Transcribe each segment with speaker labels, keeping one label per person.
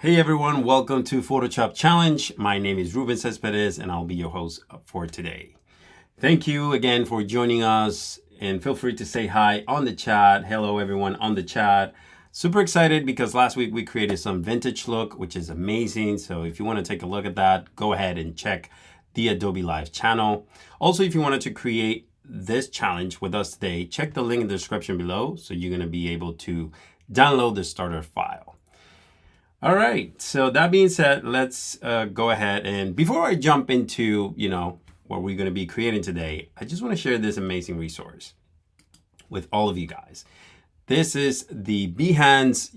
Speaker 1: Hey everyone, welcome to Photoshop Challenge. My name is Ruben Cespedes and I'll be your host for today. Thank you again for joining us and feel free to say hi on the chat. Hello everyone on the chat. Super excited because last week we created some vintage look, which is amazing. So if you want to take a look at that, go ahead and check the Adobe Live channel. Also, if you wanted to create this challenge with us today, check the link in the description below. So you're going to be able to download the starter file. All right, so that being said, let's go ahead and before I jump into, what we're going to be creating today, I just want to share this amazing resource with all of you guys. This is the Behance,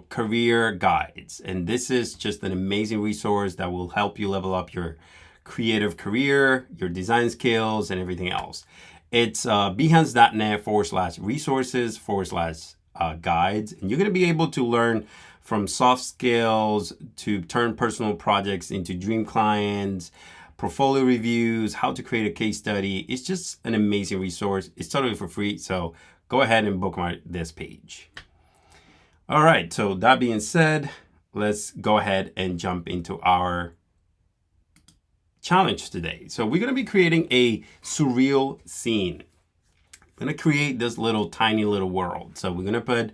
Speaker 1: career guides. And this is just an amazing resource that will help you level up your creative career, your design skills, and everything else. It's behance.net/resources/guides. And you're going to be able to learn from soft skills to turn personal projects into dream clients, portfolio reviews, how to create a case study. It's just an amazing resource. It's totally for free. So go ahead and bookmark this page. All right. So that being said, let's go ahead and jump into our challenge today. So we're going to be creating a surreal scene. I'm going to create this tiny little world. So we're going to put,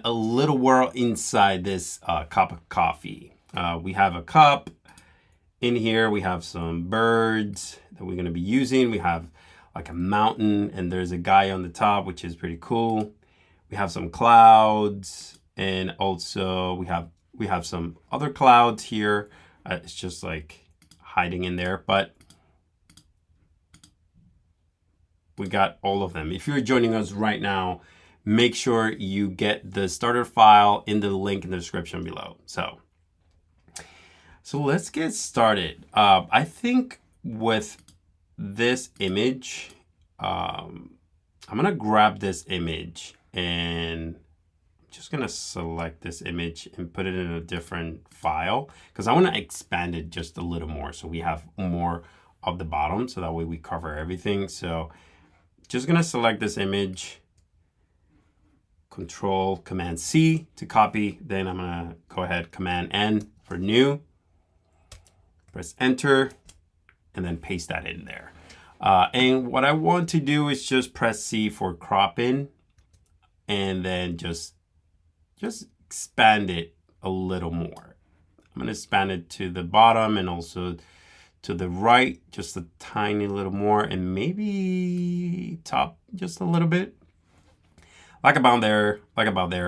Speaker 1: a little world inside this cup of coffee. We have a cup in here. We have some birds that we're going to be using. We have like a mountain and there's a guy on the top, which is pretty cool. We have some clouds and also we have some other clouds here. It's just like hiding in there, but we got all of them. If you're joining us right now, make sure you get the starter file in the link in the description below. So let's get started. I think with this image, I'm going to grab this image and I'm just going to select this image and put it in a different file because I want to expand it just a little more so we have more of the bottom so that way we cover everything. So just going to select this image. Control Command C to copy. Then I'm going to go ahead, Command N for new. Press Enter and then paste that in there. And what I want to do is just press C for cropping and then just expand it a little more. I'm going to expand it to the bottom and also to the right, just a tiny little more and maybe top just a little bit. Like about there.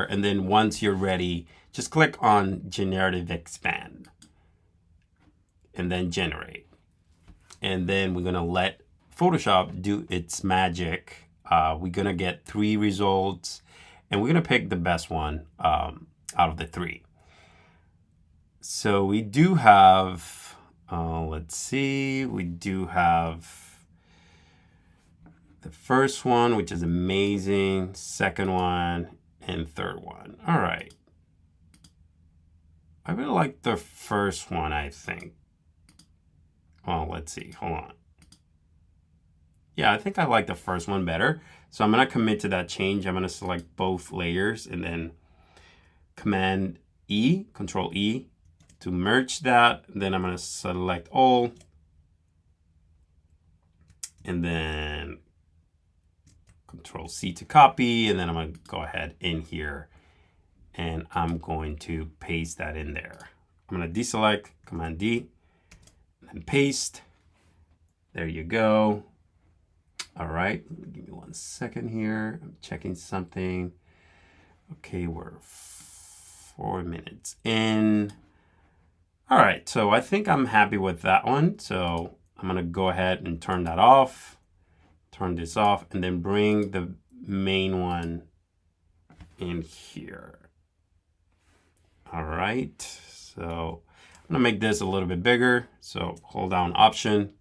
Speaker 1: And then once you're ready, just click on Generative Expand and then Generate. And then we're going to let Photoshop do its magic. We're going to get 3 results and we're going to pick the best one out of the 3. So we do have, let's see, we do have the first one, which is amazing, second one, and third one. All right. I really like the first one, I think. Well, let's see. Hold on. Yeah, I think I like the first one better. So I'm going to commit to that change. I'm going to select both layers and then Command E, Control E to merge that. Then I'm going to select all. And then Control C to copy, and then I'm going to go ahead in here and I'm going to paste that in there. I'm going to deselect, Command D, and then paste. There you go. All right, give me 1 second here. I'm checking something. Okay, we're 4 minutes in. All right, so I think I'm happy with that one. So I'm going to go ahead and turn that off. Turn this off and then bring the main one in here. All right, so I'm gonna make this a little bit bigger. So hold down Option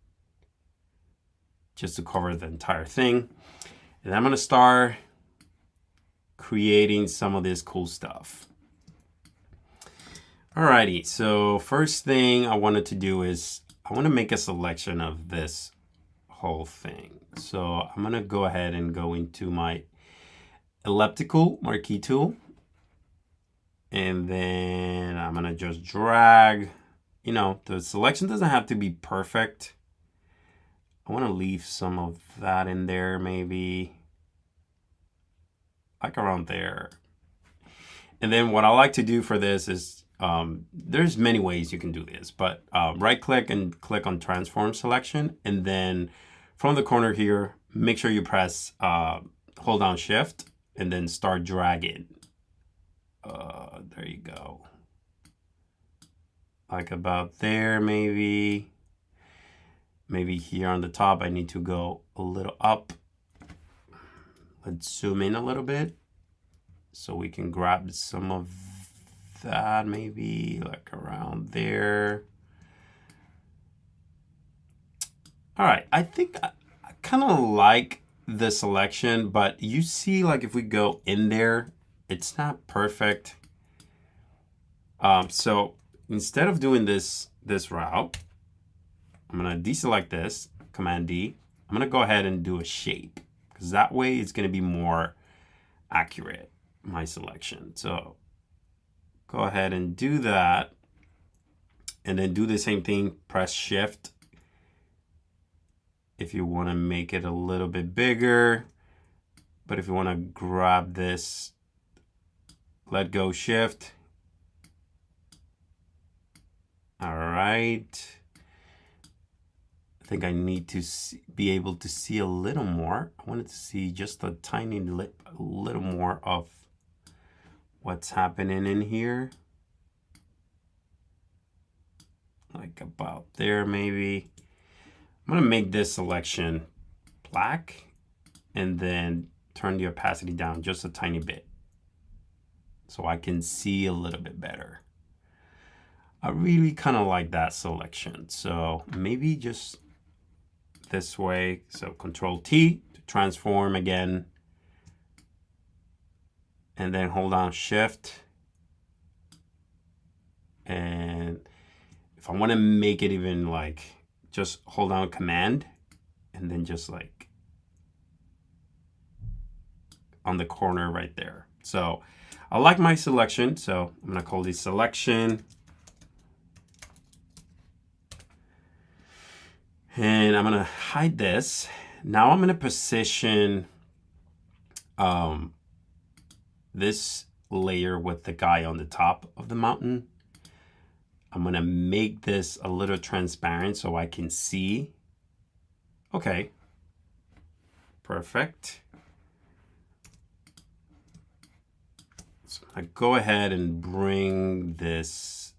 Speaker 1: just to cover the entire thing. And I'm gonna start creating some of this cool stuff. Alrighty, so first thing I wanted to do is I want to make a selection of this whole thing. So I'm going to go ahead and go into my elliptical marquee tool And then I'm gonna just drag, you know, the selection doesn't have to be perfect. I wanna leave some of that in there, maybe like around there. And then what I like to do for this is, there's many ways you can do this, but right click and click on transform selection. And then from the corner here, make sure you press, hold down shift and then start dragging. There you go. Like about there, maybe. Maybe here on the top, I need to go a little up. Let's zoom in a little bit so we can grab some of that, maybe like around there. All right, I think I kind of like the selection, but you see, like if we go in there, it's not perfect. So instead of doing this route, I'm gonna deselect this, Command D. I'm gonna go ahead and do a shape because that way it's gonna be more accurate, my selection. So go ahead and do that. And then do the same thing, press shift. If you wanna make it a little bit bigger, but if you wanna grab this, let go shift. All right. I think I need to be able to see a little more. I wanted to see just a tiny little more of what's happening in here. Like about there, maybe. I'm gonna make this selection black and then turn the opacity down just a tiny bit so I can see a little bit better. I really kind of like that selection. So maybe just this way. So Control T to transform again. And then hold down Shift. And if I want to make it even like, just hold down Command and then just like on the corner right there. So I like my selection. So I'm going to call this selection. And I'm going to hide this. Now I'm going to position this layer with the guy on the top of the mountain. I'm going to make this a little transparent so I can see. Okay. Perfect. So I go ahead and bring this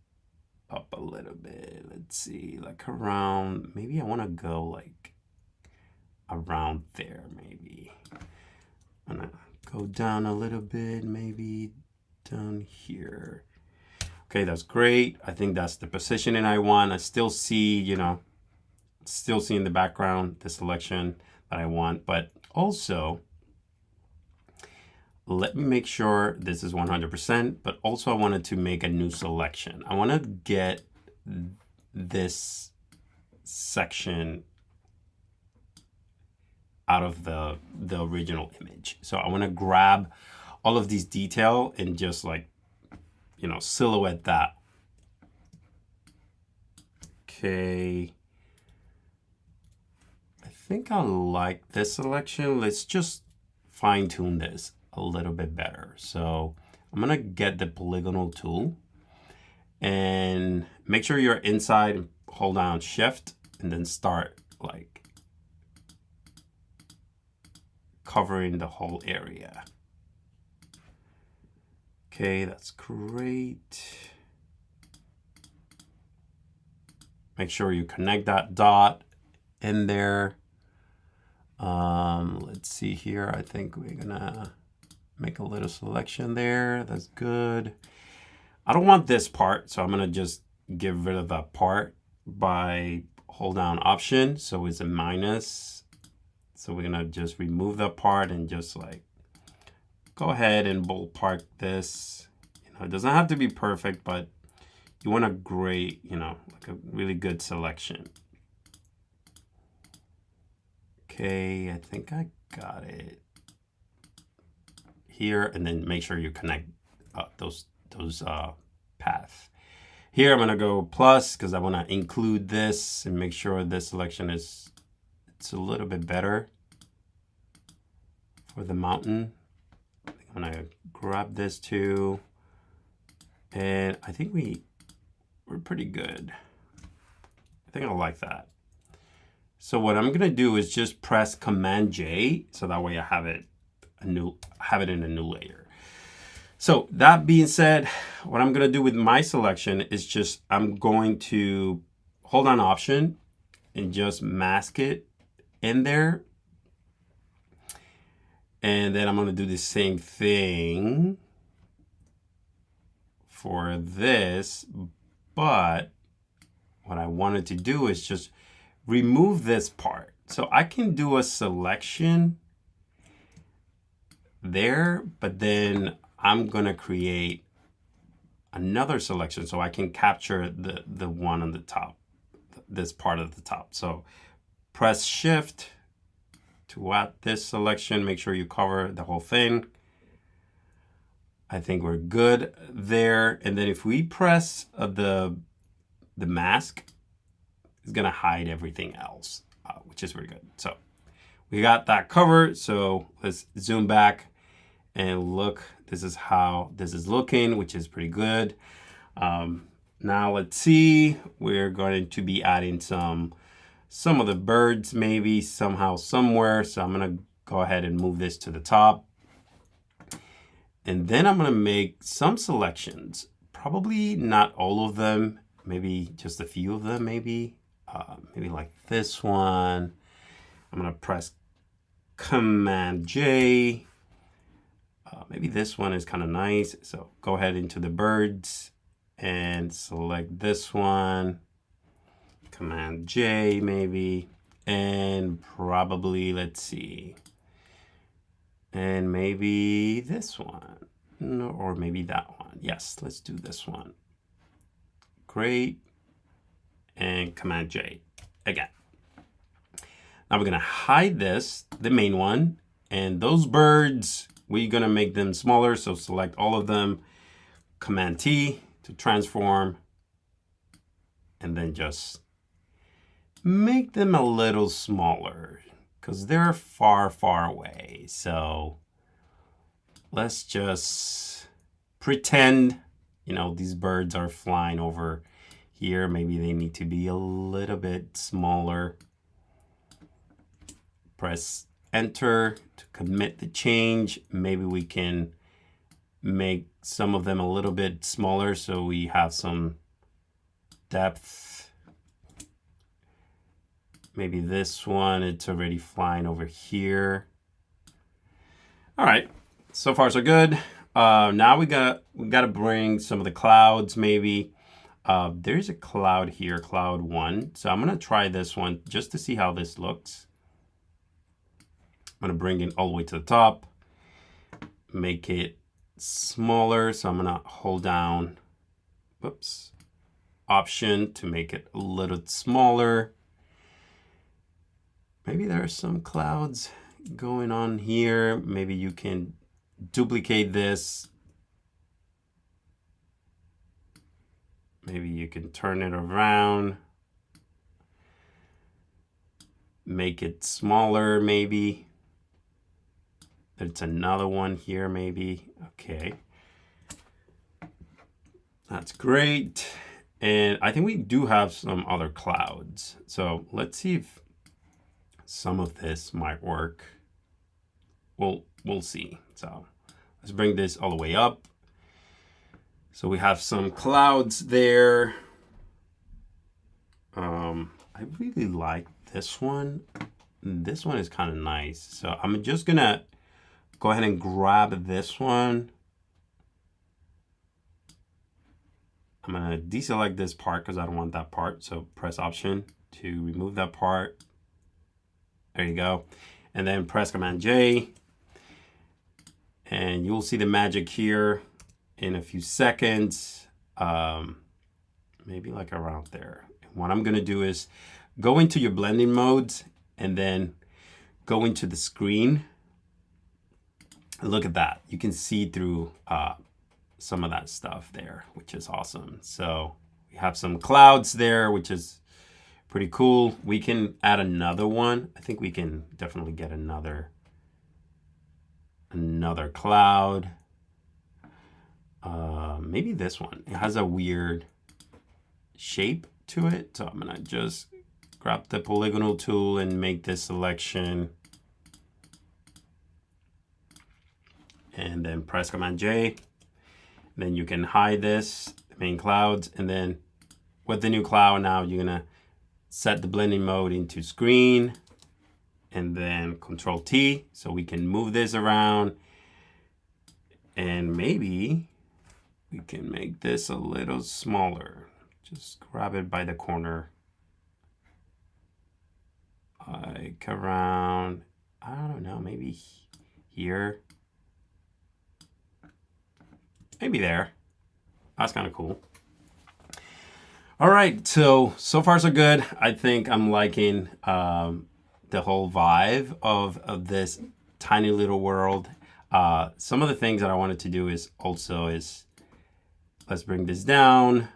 Speaker 1: up a little bit. Let's see, like around, maybe I want to go like around there, maybe. I'm going to go down a little bit, maybe down here. Okay, that's great. I think that's the positioning I want. I still see, you know, still see in the background the selection that I want, but also let me make sure this is 100%, but also I wanted to make a new selection. I want to get this section out of the original image. So I want to grab all of these detail and just like, you know, silhouette that. Okay. I think I like this selection. Let's just fine tune this a little bit better. So I'm gonna get the polygonal tool and make sure you're inside, hold down Shift and then start like covering the whole area. Okay, that's great. Make sure you connect that dot in there. Let's see here. I think we're gonna make a little selection there. That's good. I don't want this part, so I'm gonna just get rid of that part by hold down Option. So it's a minus. So we're gonna just remove that part and just like go ahead and ballpark this. You know, it doesn't have to be perfect, but you want a great, you know, like a really good selection. Okay, I think I got it here, and then make sure you connect those those paths. Here I'm gonna go plus because I want to include this and make sure this selection it's a little bit better for the mountain. I'm gonna grab this too, and I think we're pretty good. I think I like that. So what I'm gonna do is just press Command J, so that way I have it in a new layer. So that being said, what I'm gonna do with my selection is just I'm going to hold on Option and just mask it in there. And then I'm gonna do the same thing for this, but what I wanted to do is just remove this part. So I can do a selection there, but then I'm gonna create another selection so I can capture the one on the top, this part of the top. So press Shift to add this selection, make sure you cover the whole thing. I think we're good there. And then if we press the mask, it's gonna hide everything else, which is very good. So we got that covered. So let's zoom back and look. This is how this is looking, which is pretty good. Now let's see, we're going to be adding some of the birds maybe somehow somewhere. So I'm gonna go ahead and move this to the top. And then I'm gonna make some selections, probably not all of them, maybe just a few of them, maybe like this one. I'm gonna press Command J. Maybe this one is kind of nice. So go ahead into the birds and select this one. Command J maybe, and probably, let's see, and maybe this one, no, or maybe that one. Yes, let's do this one. Great, and Command J again. Now we're gonna hide this, the main one, and those birds, we're gonna make them smaller, so select all of them, Command T to transform, and then just make them a little smaller because they're far, far away. So let's just pretend, these birds are flying over here. Maybe they need to be a little bit smaller. Press Enter to commit the change. Maybe we can make some of them a little bit smaller so we have some depth. Maybe this one, it's already flying over here. All right, so far so good. Now we gotta bring some of the clouds maybe. There's a cloud here, cloud 1. So I'm gonna try this one just to see how this looks. I'm gonna bring it all the way to the top, make it smaller. So I'm gonna hold down, Option to make it a little smaller. Maybe there are some clouds going on here. Maybe you can duplicate this. Maybe you can turn it around. Make it smaller, maybe. There's another one here, maybe. Okay. That's great. And I think we do have some other clouds. So let's see if some of this might work. We'll see. So let's bring this all the way up. So we have some clouds there. I really like this one. This one is kind of nice. So I'm just gonna go ahead and grab this one. I'm gonna deselect this part because I don't want that part. So press Option to remove that part. There you go. And then press Command J. And you'll see the magic here in a few seconds. Maybe like around there. And what I'm gonna do is go into your blending modes and then go into the screen. And look at that. You can see through some of that stuff there, which is awesome. So we have some clouds there, which is pretty cool. We can add another one. I think we can definitely get another cloud. Maybe this one. It has a weird shape to it. So I'm gonna just grab the polygonal tool and make this selection. And then press Command J. Then you can hide this, the main clouds. And then with the new cloud now, you're gonna set the blending mode into screen. And then Control T, so we can move this around. And maybe we can make this a little smaller. Just grab it by the corner. Like around, I don't know, maybe here. Maybe there. That's kind of cool. All right, so far so good. I think I'm liking the whole vibe of this tiny little world. Some of the things that I wanted to do is let's bring this down.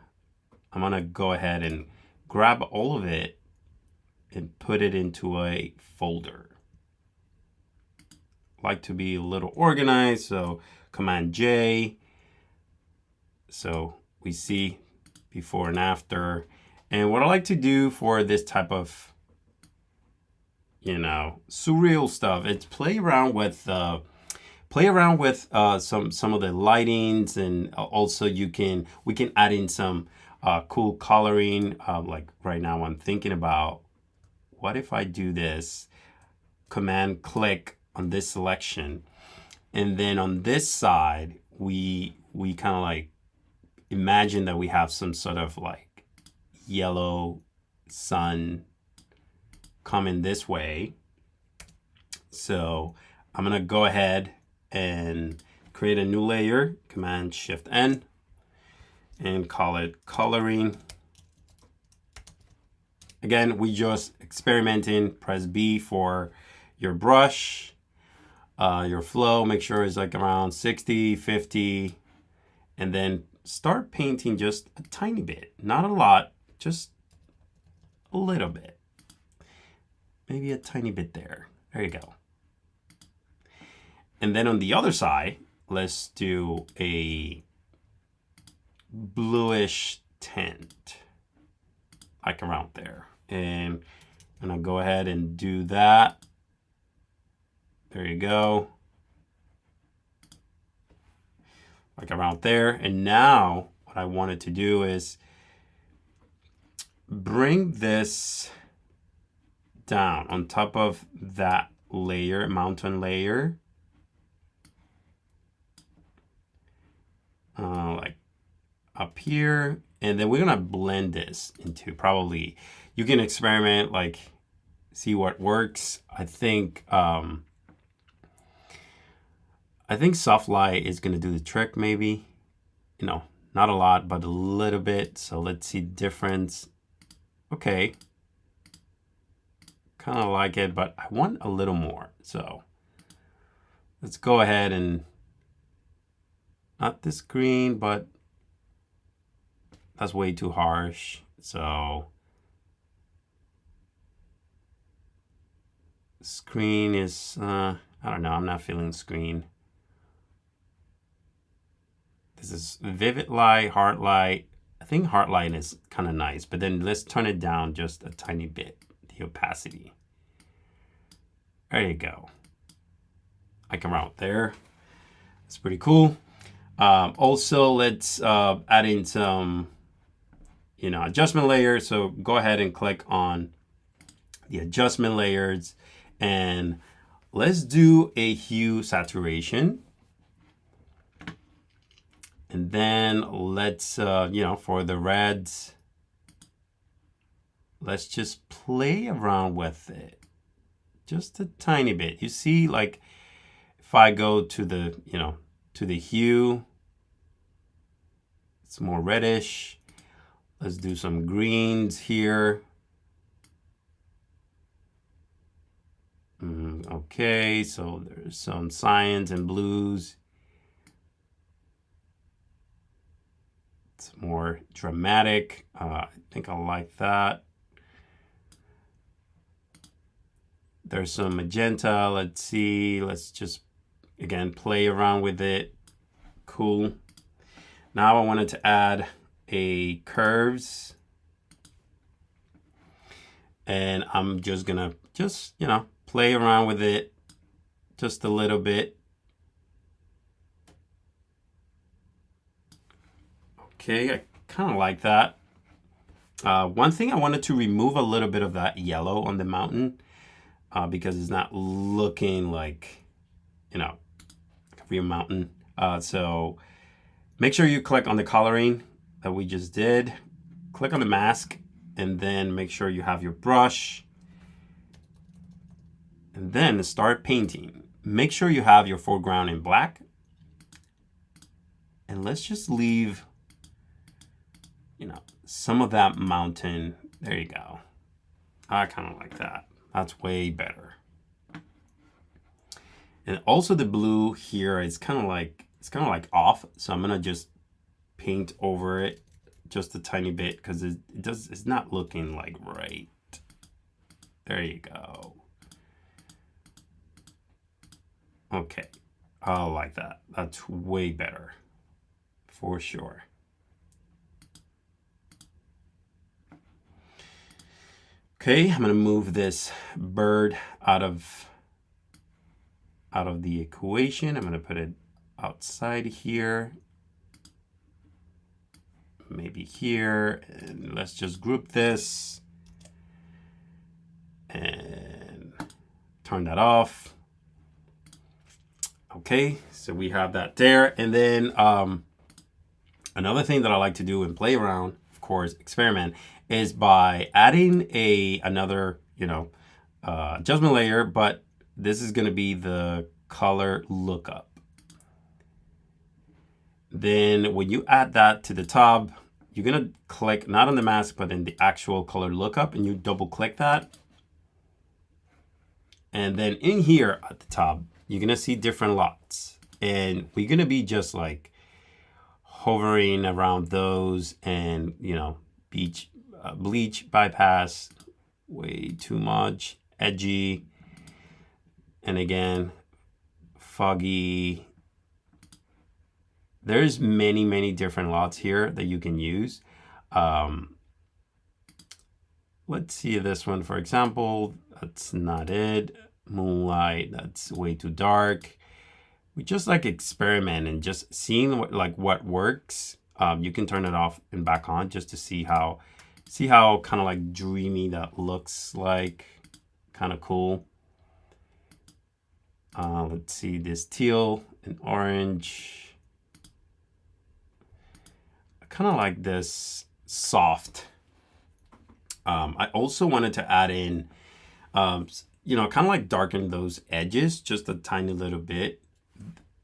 Speaker 1: I'm gonna go ahead and grab all of it and put it into a folder. I like to be a little organized, so Command J. So we see before and after. And what I like to do for this type of, surreal stuff, it's play around with some of the lightings, and also we can add in some cool coloring. Like right now I'm thinking about, what if I do this, Command click on this selection, and then on this side we kind of like imagine that we have some sort of like yellow sun coming this way. So I'm gonna go ahead and create a new layer, Command Shift N, and call it coloring. Again, we just experimenting. Press B for your brush, your flow, make sure it's like around 60, 50, and then start painting just a tiny bit, not a lot, just a little bit. Maybe a tiny bit there. There you go. And then on the other side, let's do a bluish tint, like around there. And I'm gonna go ahead and do that. There you go. Like around there. And now what I wanted to do is bring this down on top of that layer, mountain layer. Like up here. And then we're gonna blend this into, probably, you can experiment, like see what works. I think soft light is gonna do the trick, maybe. Not a lot, but a little bit. So let's see difference. Okay. Kind of like it, but I want a little more. So let's go ahead and, not this green, but that's way too harsh. So screen is, I don't know, I'm not feeling screen. This is vivid light, hard light. I think hard light is kind of nice, but then let's turn it down just a tiny bit, the opacity. There you go. Like around there. It's pretty cool. Also, let's add in some, adjustment layers. So go ahead and click on the adjustment layers, and let's do a hue saturation. And then let's, for the reds, let's just play around with it just a tiny bit. You see, like if I go to the, to the hue, it's more reddish. Let's do some greens here. Okay, so there's some cyans and blues. It's more dramatic. I think I like that. There's some magenta. Let's see. Let's just, again, play around with it. Cool. Now I wanted to add a curves. And I'm just gonna play around with it just a little bit. Okay, I kind of like that. One thing, I wanted to remove a little bit of that yellow on the mountain because it's not looking like, like a real mountain. So make sure you click on the coloring that we just did. Click on the mask, and then make sure you have your brush. And then start painting. Make sure you have your foreground in black. And let's just leave, some of that mountain. There you go. I kind of like that. That's way better. And also the blue here is kind of like off. So I'm gonna just paint over it just a tiny bit because it's not looking like right. There you go. Okay, I like that. That's way better for sure. Okay, I'm gonna move this bird out of the equation. I'm gonna put it outside here, maybe here, and let's just group this and turn that off. Okay, so we have that there. And then another thing that I like to do and play around, of course, experiment, is by adding another adjustment layer, but this is going to be the color lookup. Then when you add that to the top, you're going to click not on the mask, but in the actual color lookup, and you double click that. And then in here at the top, you're going to see different lots. And we're going to be just like hovering around those and, bleach, bypass, way too much, edgy, and again, foggy. There's many different lots here that you can use. Let's see this one, for example. That's not it. Moonlight, that's way too dark. We just like experiment and just seeing what works. You can turn it off and back on just to see how kind of like dreamy that looks like. Kind of cool. Let's see this teal and orange. I kind of like this soft. I also wanted to add in, kind of like darken those edges just a tiny little bit.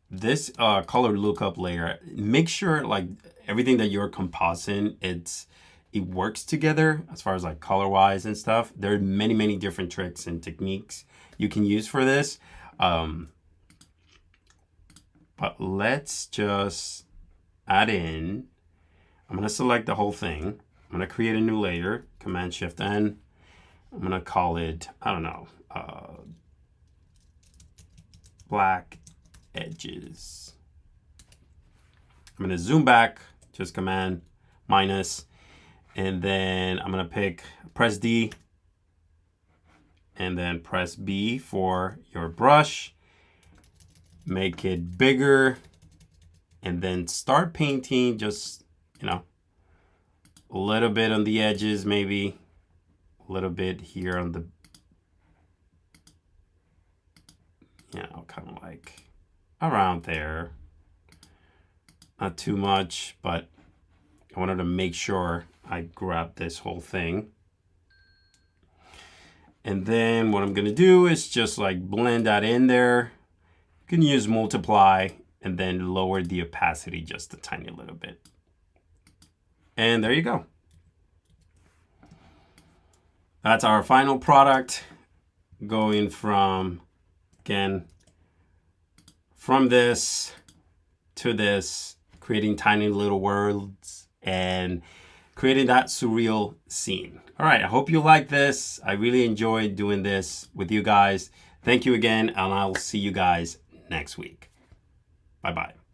Speaker 1: This color lookup layer, make sure like everything that you're compositing, it works together as far as like color wise and stuff. There are many different tricks and techniques you can use for this. But let's just add in, I'm going to select the whole thing. I'm going to create a new layer, Command-Shift-N. I'm going to call it, I don't know, black edges. I'm going to zoom back, just Command minus, and then I'm going to press D, and then press B for your brush. Make it bigger, and then start painting just, a little bit on the edges, maybe a little bit here on the, kind of like around there. Not too much, but I wanted to make sure I grab this whole thing. And then what I'm going to do is just like blend that in there. You can use multiply and then lower the opacity just a tiny little bit. And there you go. That's our final product, going from, again, from this to this, creating tiny little worlds and creating that surreal scene. All right, I hope you like this. I really enjoyed doing this with you guys. Thank you again, and I'll see you guys next week. Bye-bye.